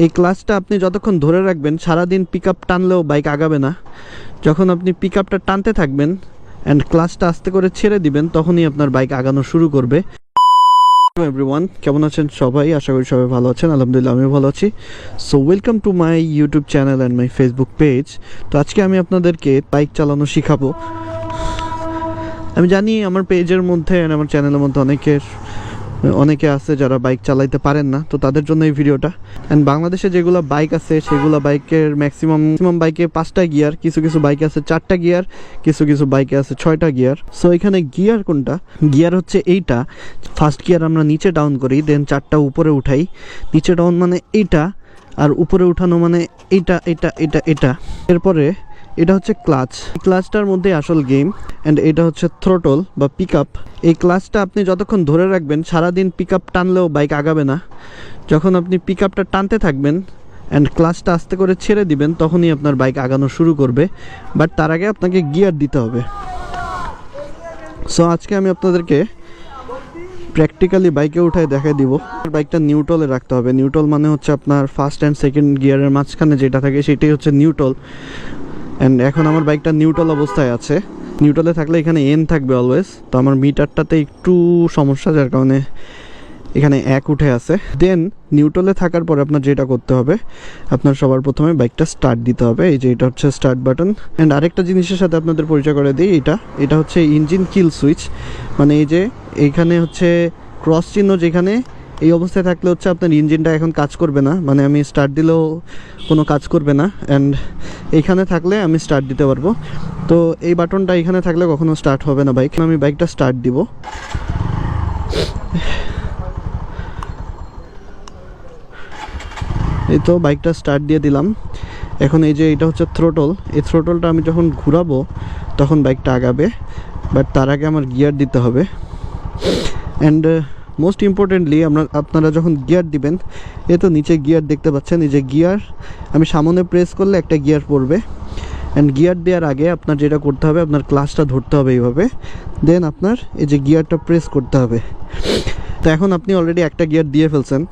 এই ক্লাচটা আপনি যতক্ষণ ধরে রাখবেন সারাদিন পিকআপ টানলেও বাইক আগাবে না। যখন আপনি পিকআপটা টানতে থাকবেন অ্যান্ড ক্লাচটা আস্তে করে ছেড়ে দিবেন তখনই আপনার বাইক আগানো শুরু করবে। এভরিওয়ান, কেমন আছেন সবাই? আশা করি সবাই ভালো আছেন। আলহামদুলিল্লাহ আমিও ভালো আছি। So welcome to my YouTube channel and my Facebook page. তো আজকে আমি আপনাদেরকে বাইক চালানো শিখাবো। আমি জানি আমার পেজের মধ্যে আমার চ্যানেলের মধ্যে অনেকে আছে যারা বাইক চালাইতে পারেন না, তো তাদের জন্য এই ভিডিওটা। অ্যান্ড বাংলাদেশে যেগুলো বাইক আছে সেগুলো বাইকের ম্যাক্সিমাম বাইকে 5টা গিয়ার, কিছু কিছু বাইকে আছে 4টা গিয়ার, কিছু কিছু বাইকে আছে 6টা গিয়ার। সো এখানে গিয়ার কোনটা? গিয়ার হচ্ছে এইটা। ফার্স্ট গিয়ার আমরা নিচে ডাউন করি, দেন 4টা উপরে উঠাই। নিচে ডাউন মানে এইটা, আর উপরে উঠানো মানে এইটা এটা এটা এটা। এরপরে এটা হচ্ছে ক্লাচ। এই ক্লাচটার মধ্যে আসল গেম। অ্যান্ড এটা হচ্ছে থ্রোটল বা পিকআপ। এই ক্লাচটা আপনি যতক্ষণ ধরে রাখবেন সারাদিন পিকআপ টানলেও বাইক আগাবে না। যখন আপনি পিকআপটা টানতে থাকবেন অ্যান্ড ক্লাচটা আস্তে করে ছেড়ে দিবেন তখনই আপনার বাইক আগানো শুরু করবে। বাট তার আগে আপনাকে গিয়ার দিতে হবে। সো আজকে আমি আপনাদেরকে প্র্যাকটিক্যালি বাইকে উঠায় দেখাই দিব। বাইকটা নিউট্রালে রাখতে হবে। নিউট্রাল মানে হচ্ছে আপনার ফার্স্ট অ্যান্ড সেকেন্ড গিয়ারের মাঝখানে যেটা থাকে সেটাই হচ্ছে নিউট্রাল। অ্যান্ড এখন আমার বাইকটা নিউট্রাল অবস্থায় আছে। নিউট্রালে থাকলে এখানে এন থাকবে অলওয়েজ। তো আমার মিটারটাতে একটু সমস্যা, যার কারণে এখানে 1 উঠে আছে। দেন নিউট্রালে থাকার পরে আপনার যেটা করতে হবে, আপনার সবার প্রথমে বাইকটা স্টার্ট দিতে হবে। এই যে এটা হচ্ছে স্টার্ট বাটন। অ্যান্ড আরেকটা জিনিসের সাথে আপনাদের পরিচয় করে দিই, এটা হচ্ছে ইঞ্জিন কিল সুইচ। মানে এই যে এইখানে হচ্ছে ক্রস চিহ্ন, যেখানে এই অবস্থায় থাকলে হচ্ছে আপনার ইঞ্জিনটা এখন কাজ করবে না, মানে আমি স্টার্ট দিলেও কোনো কাজ করবে না। অ্যান্ড এইখানে থাকলে আমি স্টার্ট দিতে পারবো। তো এই বাটনটা এখানে থাকলে কখনো স্টার্ট হবে না বাইক। আমি বাইকটা স্টার্ট দিব। এই তো বাইকটা স্টার্ট দিয়ে দিলাম। এখন এই যে এটা হচ্ছে থ্রোটল। এই থ্রোটলটা আমি যখন ঘুরাবো তখন বাইকটা আগাবে। বাট তার আগে আমার গিয়ার দিতে হবে। অ্যান্ড মোস্ট ইম্পর্টেন্টলি আপনারা যখন গিয়ার দিবেন, এ তো নিচে গিয়ার দেখতে পাচ্ছেন। এই যে গিয়ার আমি সামনে প্রেস করলে একটা গিয়ার পড়বে। অ্যান্ড গিয়ার দেওয়ার আগে আপনার যেটা করতে হবে, আপনার ক্লাচটা ধরতে হবে এইভাবে। দেন আপনার এই যে গিয়ারটা প্রেস করতে হবে। তো এখন আপনি অলরেডি একটা গিয়ার দিয়ে ফেলছেন।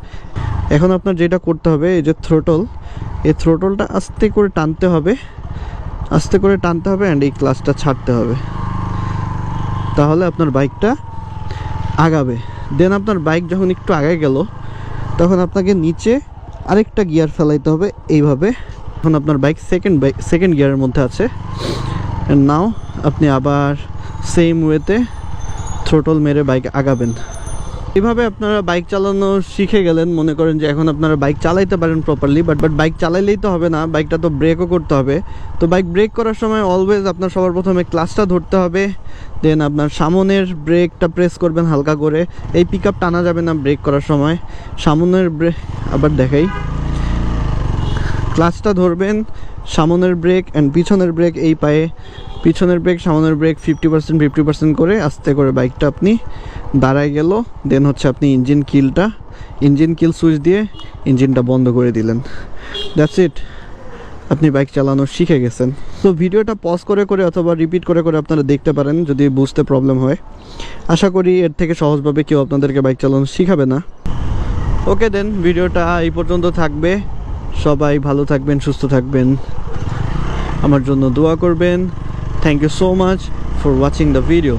এখন আপনার যেটা করতে হবে, এই যে থ্রোটল, এই থ্রোটলটা আস্তে করে টানতে হবে, আস্তে করে টানতে হবে। অ্যান্ড এই ক্লাচটা ছাড়তে হবে, তাহলে আপনার বাইকটা আগাবে। দেন আপনার বাইক যখন একটু আগে গেল তখন আপনাকে নিচে আরেকটা গিয়ার ফেলাইতে হবে এইভাবে। এখন আপনার বাইক সেকেন্ড গিয়ারের মধ্যে আছে। অ্যান্ড নাও আপনি আবার সেম ওয়েতে থ্রোটল মেরে বাইক আগাবেন। এইভাবে আপনারা বাইক চালানো শিখে গেলেন। মনে করেন যে এখন আপনারা বাইক চালাইতে পারেন প্রপারলি। বাট বাইক চালাইলেই তো হবে না, বাইকটা তো ব্রেকও করতে হবে। তো বাইক ব্রেক করার সময় অলওয়েজ আপনার সবার প্রথমে ক্লাচটা ধরতে হবে। দেন আপনার সামনের ব্রেকটা প্রেস করবেন হালকা করে। এই পিকআপ টানা যাবে না ব্রেক করার সময়। সামনের ব্রেক আবার দেখাই, ক্লাচটা ধরবেন, সামনের ব্রেক অ্যান্ড পিছনের ব্রেক এই পায়ে, পিছনের ব্রেক সামনের ব্রেক 50% করে আস্তে করে বাইকটা আপনি দাঁড়ায় গেল। দেন হচ্ছে আপনি ইঞ্জিন কিল সুইচ দিয়ে ইঞ্জিনটা বন্ধ করে দিলেন। দ্যাটস ইট, আপনি বাইক চালানো শিখে গেছেন। তো ভিডিওটা পজ করে করে অথবা রিপিট করে করে আপনারা দেখতে পারেন যদি বুঝতে প্রবলেম হয়। আশা করি এর থেকে সহজভাবে কেউ আপনাদেরকে বাইক চালানো শিখাবে না। ওকে, দেন ভিডিওটা এই পর্যন্ত থাকবে। সবাই ভালো থাকবেন, সুস্থ থাকবেন, আমার জন্য দোয়া করবেন। Thank you so much for watching the video.